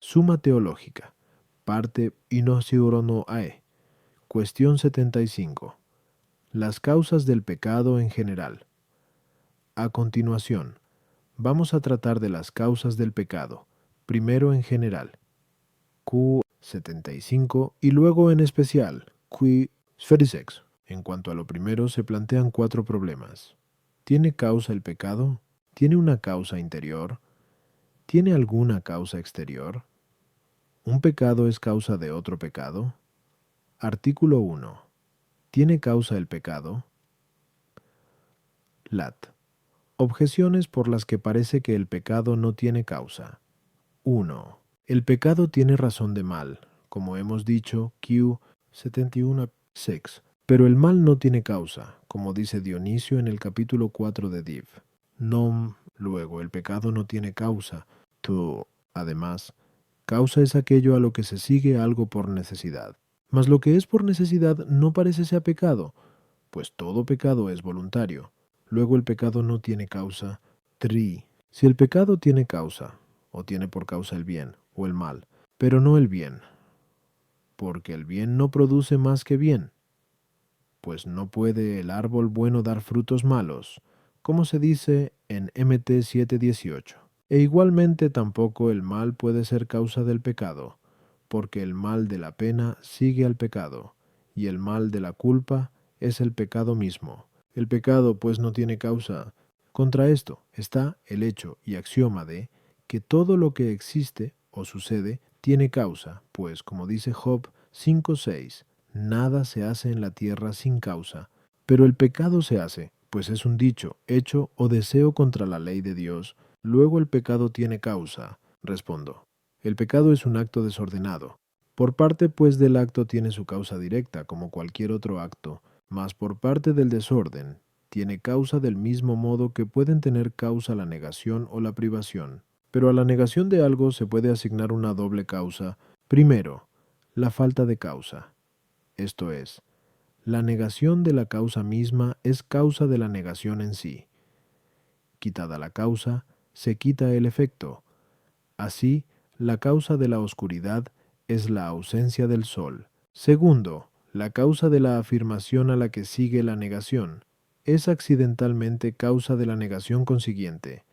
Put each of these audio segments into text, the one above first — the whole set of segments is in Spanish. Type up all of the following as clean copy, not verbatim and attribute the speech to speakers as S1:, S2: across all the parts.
S1: Suma teológica. Parte Inoshiro no Ae. Cuestión 75. Las causas del pecado en general. A continuación, vamos a tratar de las causas del pecado, primero en general, Q75, y luego en especial, Q36. En cuanto a lo primero, se plantean 4 problemas. ¿Tiene causa el pecado? ¿Tiene una causa interior? ¿Tiene alguna causa exterior? ¿Un pecado es causa de otro pecado? Artículo 1. ¿Tiene causa el pecado? Lat. Objeciones por las que parece que el pecado no tiene causa. 1. El pecado tiene razón de mal, como hemos dicho, Q71-6. Pero el mal no tiene causa, como dice Dionisio en el capítulo 4 de Div. Nom, luego, el pecado no tiene causa. Tu, además, causa es aquello a lo que se sigue algo por necesidad. Mas lo que es por necesidad no parece sea pecado, pues todo pecado es voluntario. Luego el pecado no tiene causa. Tri. Si el pecado tiene causa, o tiene por causa el bien o el mal, pero no el bien, porque el bien no produce más que bien, pues no puede el árbol bueno dar frutos malos, como se dice en MT 7:18. E igualmente tampoco el mal puede ser causa del pecado, porque el mal de la pena sigue al pecado, y el mal de la culpa es el pecado mismo. El pecado pues no tiene causa. Contra esto está el hecho y axioma de que todo lo que existe o sucede tiene causa, pues como dice Job 5:6, nada se hace en la tierra sin causa, pero el pecado se hace, pues es un dicho, hecho o deseo contra la ley de Dios. Luego el pecado tiene causa. Respondo. El pecado es un acto desordenado. Por parte pues del acto tiene su causa directa, como cualquier otro acto, mas por parte del desorden tiene causa del mismo modo que pueden tener causa la negación o la privación. Pero a la negación de algo se puede asignar una doble causa. Primero, la falta de causa. Esto es, la negación de la causa misma es causa de la negación en sí. Quitada la causa, se quita el efecto. Así, la causa de la oscuridad es la ausencia del sol. Segundo, la causa de la afirmación a la que sigue la negación es accidentalmente causa de la negación consiguiente.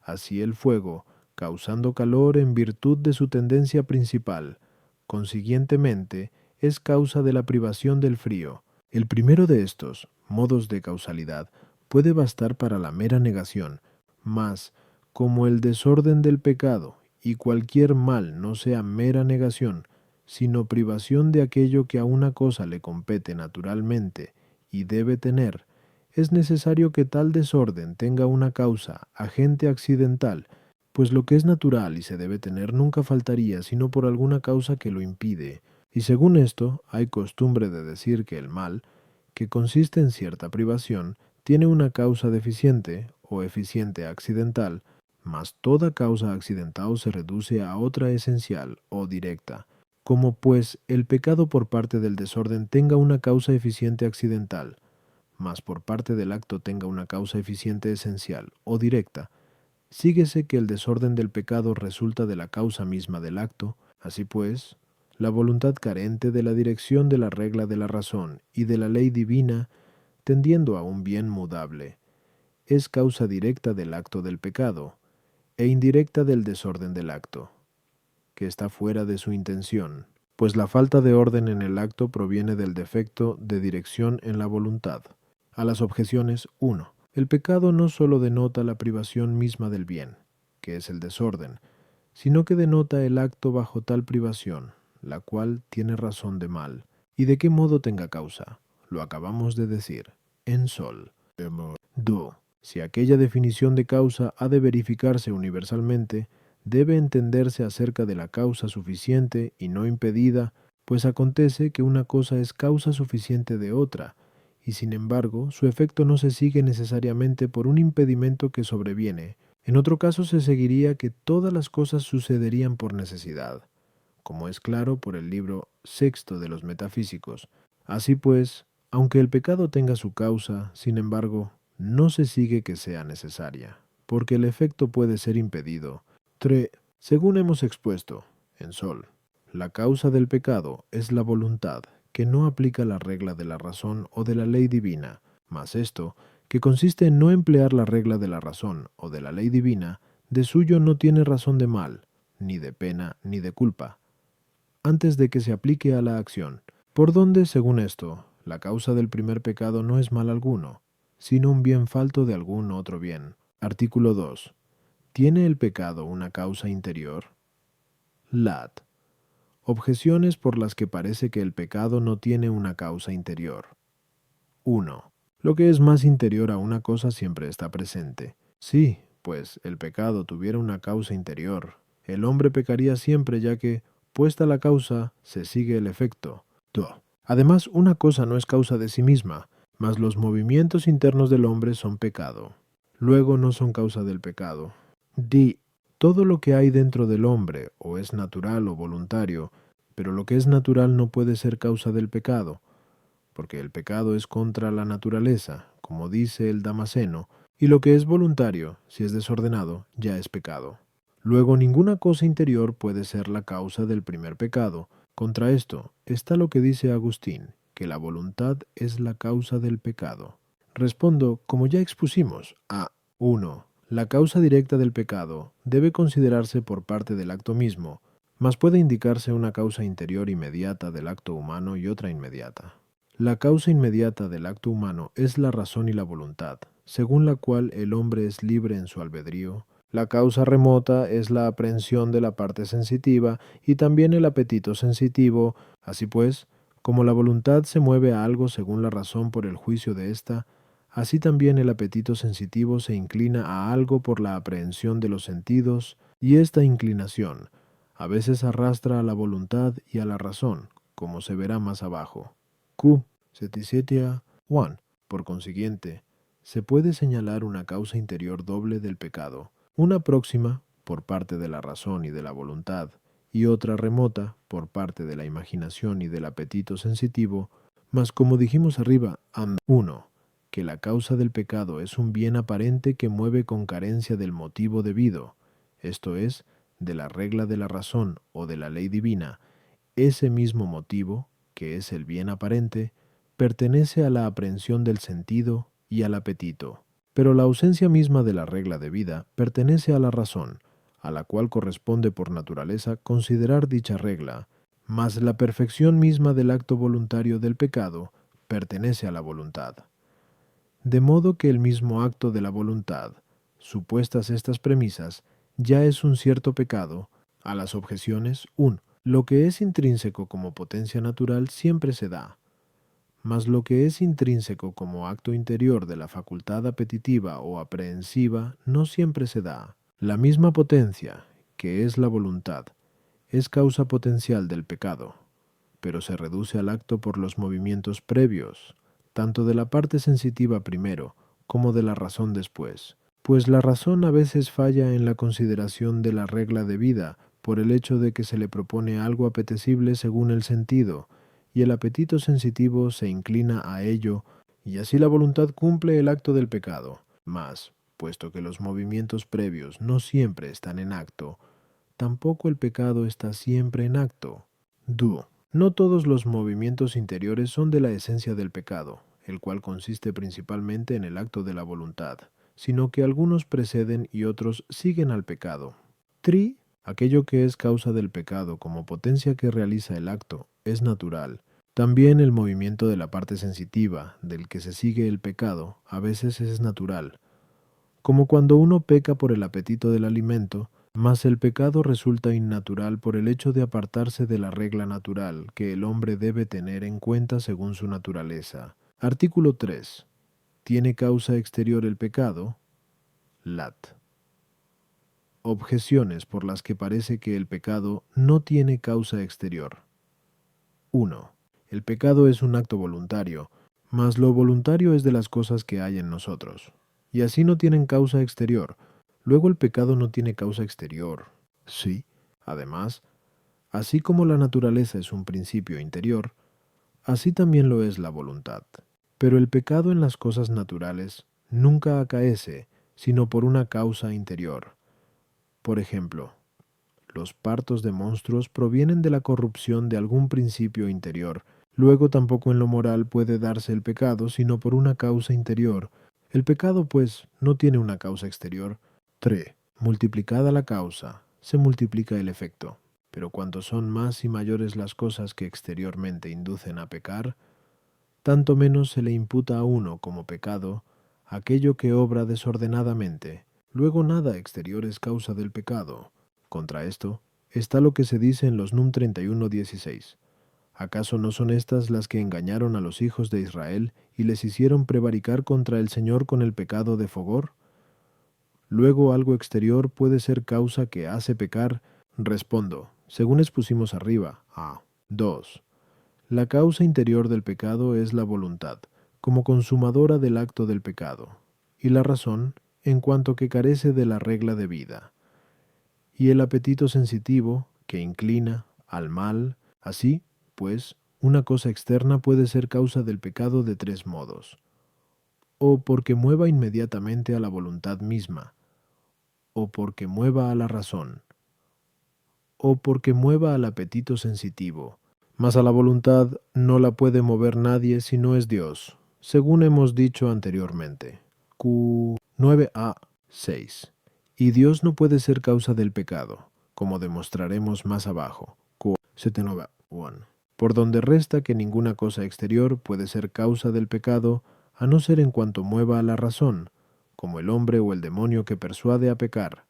S1: Así el fuego, causando calor en virtud de su tendencia principal, consiguientemente, es causa de la privación del frío. El primero de estos modos de causalidad puede bastar para la mera negación, mas, como el desorden del pecado y cualquier mal no sea mera negación, sino privación de aquello que a una cosa le compete naturalmente y debe tener, es necesario que tal desorden tenga una causa, agente accidental, pues lo que es natural y se debe tener nunca faltaría sino por alguna causa que lo impide. Y según esto, hay costumbre de decir que el mal, que consiste en cierta privación, tiene una causa deficiente o eficiente accidental, mas toda causa accidental se reduce a otra esencial o directa, como pues el pecado por parte del desorden tenga una causa eficiente accidental, mas por parte del acto tenga una causa eficiente esencial o directa, síguese que el desorden del pecado resulta de la causa misma del acto. Así pues, la voluntad carente de la dirección de la regla de la razón y de la ley divina, tendiendo a un bien mudable, es causa directa del acto del pecado, e indirecta del desorden del acto, que está fuera de su intención, pues la falta de orden en el acto proviene del defecto de dirección en la voluntad. A las objeciones 1. El pecado no sólo denota la privación misma del bien, que es el desorden, sino que denota el acto bajo tal privación, la cual tiene razón de mal. ¿Y de qué modo tenga causa? Lo acabamos de decir. En sol. Do. Si aquella definición de causa ha de verificarse universalmente, debe entenderse acerca de la causa suficiente y no impedida, pues acontece que una cosa es causa suficiente de otra, y sin embargo su efecto no se sigue necesariamente por un impedimento que sobreviene. En otro caso se seguiría que todas las cosas sucederían por necesidad, como es claro por el libro sexto de los Metafísicos. Así pues, aunque el pecado tenga su causa, sin embargo, no se sigue que sea necesaria, porque el efecto puede ser impedido. 3. Según hemos expuesto, en Sol, la causa del pecado es la voluntad, que no aplica la regla de la razón o de la ley divina, mas esto, que consiste en no emplear la regla de la razón o de la ley divina, de suyo no tiene razón de mal, ni de pena, ni de culpa, antes de que se aplique a la acción, por donde, según esto, la causa del primer pecado no es mal alguno, sino un bien falto de algún otro bien. Artículo 2. ¿Tiene el pecado una causa interior? Lat. Objeciones por las que parece que el pecado no tiene una causa interior. 1. Lo que es más interior a una cosa siempre está presente. Sí, pues el pecado tuviera una causa interior, el hombre pecaría siempre, ya que, puesta la causa, se sigue el efecto. 2. Además, una cosa no es causa de sí misma, mas los movimientos internos del hombre son pecado. Luego no son causa del pecado. D. Todo lo que hay dentro del hombre, o es natural o voluntario, pero lo que es natural no puede ser causa del pecado, porque el pecado es contra la naturaleza, como dice el Damasceno, y lo que es voluntario, si es desordenado, ya es pecado. Luego ninguna cosa interior puede ser la causa del primer pecado. Contra esto está lo que dice Agustín, que la voluntad es la causa del pecado. Respondo, como ya expusimos, a 1. La causa directa del pecado debe considerarse por parte del acto mismo, mas puede indicarse una causa interior inmediata del acto humano y otra inmediata. La causa inmediata del acto humano es la razón y la voluntad, según la cual el hombre es libre en su albedrío. La causa remota es la aprehensión de la parte sensitiva y también el apetito sensitivo. Así pues, como la voluntad se mueve a algo según la razón por el juicio de ésta, así también el apetito sensitivo se inclina a algo por la aprehensión de los sentidos, y esta inclinación a veces arrastra a la voluntad y a la razón, como se verá más abajo. Q. 77a. Por consiguiente, se puede señalar una causa interior doble del pecado, una próxima, por parte de la razón y de la voluntad, y otra remota, por parte de la imaginación y del apetito sensitivo, mas como dijimos arriba, 1. Que la causa del pecado es un bien aparente que mueve con carencia del motivo debido, esto es, de la regla de la razón o de la ley divina. Ese mismo motivo, que es el bien aparente, pertenece a la aprehensión del sentido y al apetito. Pero la ausencia misma de la regla de vida pertenece a la razón, a la cual corresponde por naturaleza considerar dicha regla, mas la perfección misma del acto voluntario del pecado pertenece a la voluntad. De modo que el mismo acto de la voluntad, supuestas estas premisas, ya es un cierto pecado. A las objeciones, lo que es intrínseco como potencia natural siempre se da, mas lo que es intrínseco como acto interior de la facultad apetitiva o aprehensiva no siempre se da. La misma potencia, que es la voluntad, es causa potencial del pecado, pero se reduce al acto por los movimientos previos, tanto de la parte sensitiva primero como de la razón después, pues la razón a veces falla en la consideración de la regla de vida por el hecho de que se le propone algo apetecible según el sentido, y el apetito sensitivo se inclina a ello, y así la voluntad cumple el acto del pecado. Mas, puesto que los movimientos previos no siempre están en acto, tampoco el pecado está siempre en acto. Dúo. No todos los movimientos interiores son de la esencia del pecado, el cual consiste principalmente en el acto de la voluntad, sino que algunos preceden y otros siguen al pecado. Tri. Aquello que es causa del pecado como potencia que realiza el acto es natural. También el movimiento de la parte sensitiva, del que se sigue el pecado, a veces es natural, como cuando uno peca por el apetito del alimento, mas el pecado resulta innatural por el hecho de apartarse de la regla natural que el hombre debe tener en cuenta según su naturaleza. Artículo 3. ¿Tiene causa exterior el pecado? Lat. Objeciones por las que parece que el pecado no tiene causa exterior. 1. El pecado es un acto voluntario, mas lo voluntario es de las cosas que hay en nosotros, y así no tienen causa exterior. Luego el pecado no tiene causa exterior. Sí, además, así como la naturaleza es un principio interior, así también lo es la voluntad. Pero el pecado en las cosas naturales nunca acaece, sino por una causa interior. Por ejemplo, los partos de monstruos provienen de la corrupción de algún principio interior. Luego tampoco en lo moral puede darse el pecado, sino por una causa interior. El pecado, pues, no tiene una causa exterior. 3. Multiplicada la causa, se multiplica el efecto. Pero cuanto son más y mayores las cosas que exteriormente inducen a pecar, tanto menos se le imputa a uno como pecado aquello que obra desordenadamente. Luego nada exterior es causa del pecado. Contra esto está lo que se dice en los Num 31:16. ¿Acaso no son estas las que engañaron a los hijos de Israel y les hicieron prevaricar contra el Señor con el pecado de Fogor? Luego algo exterior puede ser causa que hace pecar. Respondo, según expusimos arriba, a 2. La causa interior del pecado es la voluntad, como consumadora del acto del pecado, y la razón, en cuanto que carece de la regla de vida, y el apetito sensitivo, que inclina al mal. Así, pues, una cosa externa puede ser causa del pecado de 3 modos: o porque mueva inmediatamente a la voluntad misma, o porque mueva a la razón, o porque mueva al apetito sensitivo. Mas a la voluntad no la puede mover nadie si no es Dios, según hemos dicho anteriormente. Q 9a 6. Y Dios no puede ser causa del pecado, como demostraremos más abajo. Q 79.1. Por donde resta que ninguna cosa exterior puede ser causa del pecado, a no ser en cuanto mueva a la razón, como el hombre o el demonio que persuade a pecar,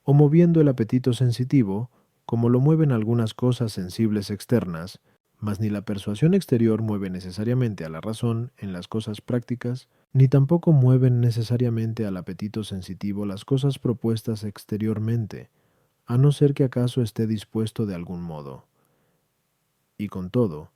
S1: o moviendo el apetito sensitivo, como lo mueven algunas cosas sensibles externas, mas ni la persuasión exterior mueve necesariamente a la razón en las cosas prácticas, ni tampoco mueven necesariamente al apetito sensitivo las cosas propuestas exteriormente, a no ser que acaso esté dispuesto de algún modo. Y con todo,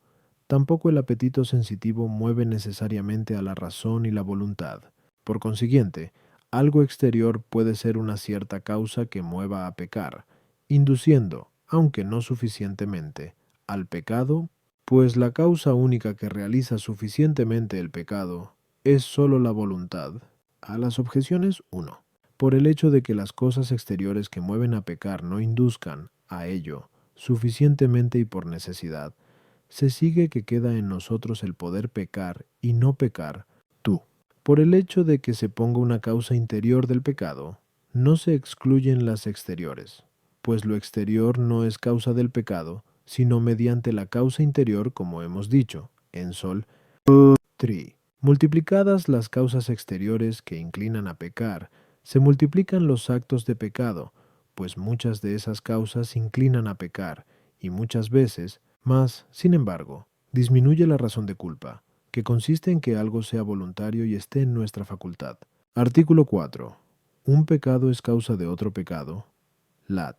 S1: tampoco el apetito sensitivo mueve necesariamente a la razón y la voluntad. Por consiguiente, algo exterior puede ser una cierta causa que mueva a pecar, induciendo, aunque no suficientemente, al pecado, pues la causa única que realiza suficientemente el pecado es sólo la voluntad. A las objeciones 1. Por el hecho de que las cosas exteriores que mueven a pecar no induzcan a ello suficientemente y por necesidad, se sigue que queda en nosotros el poder pecar y no pecar. Tú. Por el hecho de que se ponga una causa interior del pecado, no se excluyen las exteriores, pues lo exterior no es causa del pecado, sino mediante la causa interior, como hemos dicho, en Sol 3. Multiplicadas las causas exteriores que inclinan a pecar, se multiplican los actos de pecado, pues muchas de esas causas inclinan a pecar, y muchas veces, mas, sin embargo, disminuye la razón de culpa, que consiste en que algo sea voluntario y esté en nuestra facultad. Artículo 4. Un pecado es causa de otro pecado. Lat.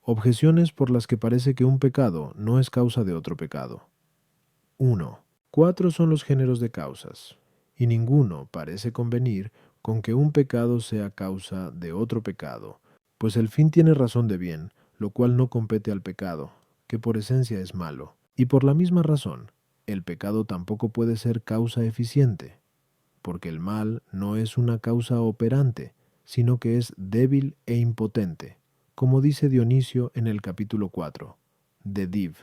S1: Objeciones por las que parece que un pecado no es causa de otro pecado. 1. 4 son los géneros de causas, y ninguno parece convenir con que un pecado sea causa de otro pecado, pues el fin tiene razón de bien, lo cual no compete al pecado, que por esencia es malo, y por la misma razón, el pecado tampoco puede ser causa eficiente, porque el mal no es una causa operante, sino que es débil e impotente, como dice Dionisio en el capítulo 4, de Div.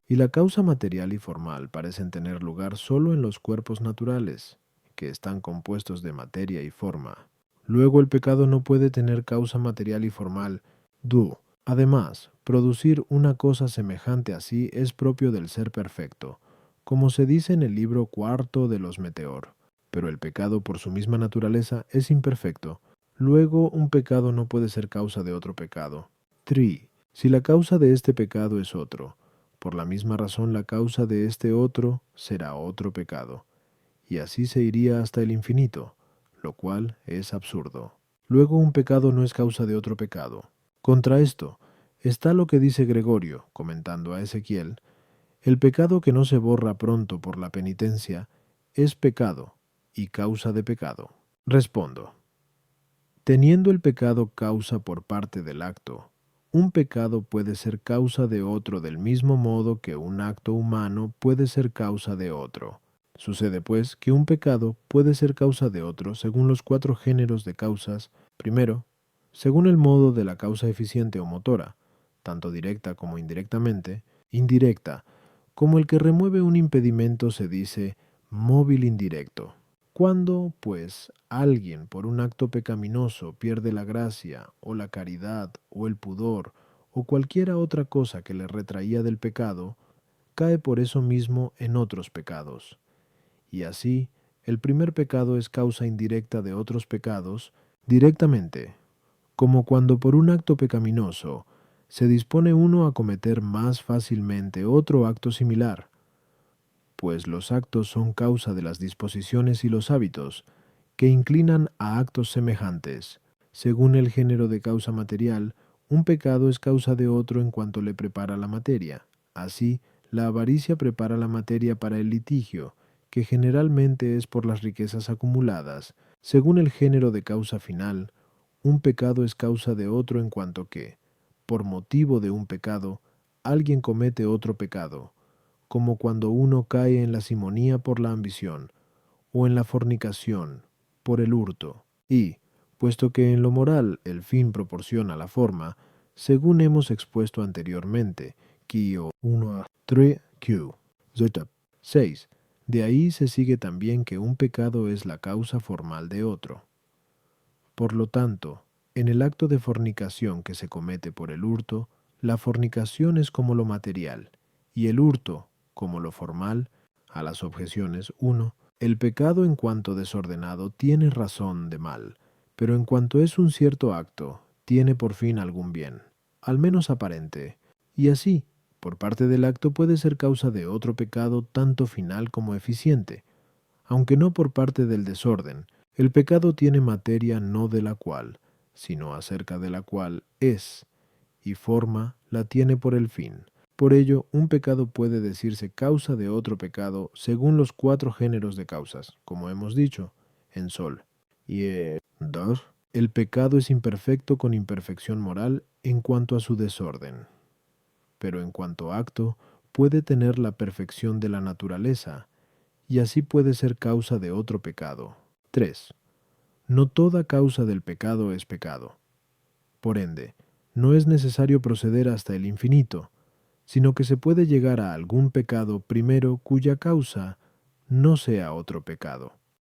S1: Y la causa material y formal parecen tener lugar solo en los cuerpos naturales, que están compuestos de materia y forma. Luego el pecado no puede tener causa material y formal. Además, producir una cosa semejante así es propio del ser perfecto, como se dice en el libro 4 de los Meteor. Pero el pecado por su misma naturaleza es imperfecto. Luego un pecado no puede ser causa de otro pecado. 3. Si la causa de este pecado es otro, por la misma razón la causa de este otro será otro pecado, y así se iría hasta el infinito, lo cual es absurdo. Luego un pecado no es causa de otro pecado. Contra esto está lo que dice Gregorio, comentando a Ezequiel: el pecado que no se borra pronto por la penitencia es pecado y causa de pecado. Respondo. Teniendo el pecado causa por parte del acto, un pecado puede ser causa de otro del mismo modo que un acto humano puede ser causa de otro. Sucede, pues, que un pecado puede ser causa de otro según los 4 géneros de causas. Primero, según el modo de la causa eficiente o motora, tanto directa como indirectamente. Indirecta, como el que remueve un impedimento, se dice móvil indirecto. Cuando, pues, alguien por un acto pecaminoso pierde la gracia, o la caridad, o el pudor, o cualquiera otra cosa que le retraía del pecado, cae por eso mismo en otros pecados. Y así, el primer pecado es causa indirecta de otros pecados, directamente, como cuando por un acto pecaminoso se dispone uno a cometer más fácilmente otro acto similar, pues los actos son causa de las disposiciones y los hábitos que inclinan a actos semejantes. Según el género de causa material, un pecado es causa de otro en cuanto le prepara la materia. Así, la avaricia prepara la materia para el litigio, que generalmente es por las riquezas acumuladas. Según el género de causa final, un pecado es causa de otro en cuanto que, por motivo de un pecado, alguien comete otro pecado, como cuando uno cae en la simonía por la ambición, o en la fornicación por el hurto. Y, puesto que en lo moral el fin proporciona la forma, según hemos expuesto anteriormente, Kio 1 a 3 Q. Z 6. De ahí se sigue también que un pecado es la causa formal de otro. Por lo tanto, en el acto de fornicación que se comete por el hurto, la fornicación es como lo material, y el hurto como lo formal. A las objeciones 1. El pecado en cuanto desordenado tiene razón de mal, pero en cuanto es un cierto acto, tiene por fin algún bien, al menos aparente, y así, por parte del acto puede ser causa de otro pecado tanto final como eficiente, aunque no por parte del desorden. El pecado tiene materia no de la cual, sino acerca de la cual es, y forma la tiene por el fin. Por ello, un pecado puede decirse causa de otro pecado según los 4 géneros de causas, como hemos dicho, en Sol. Y 2. El pecado es imperfecto con imperfección moral en cuanto a su desorden, pero en cuanto a acto, puede tener la perfección de la naturaleza, y así puede ser causa de otro pecado. 3. No toda causa del pecado es pecado. Por ende, no es necesario proceder hasta el infinito, sino que se puede llegar a algún pecado primero cuya causa no sea otro pecado.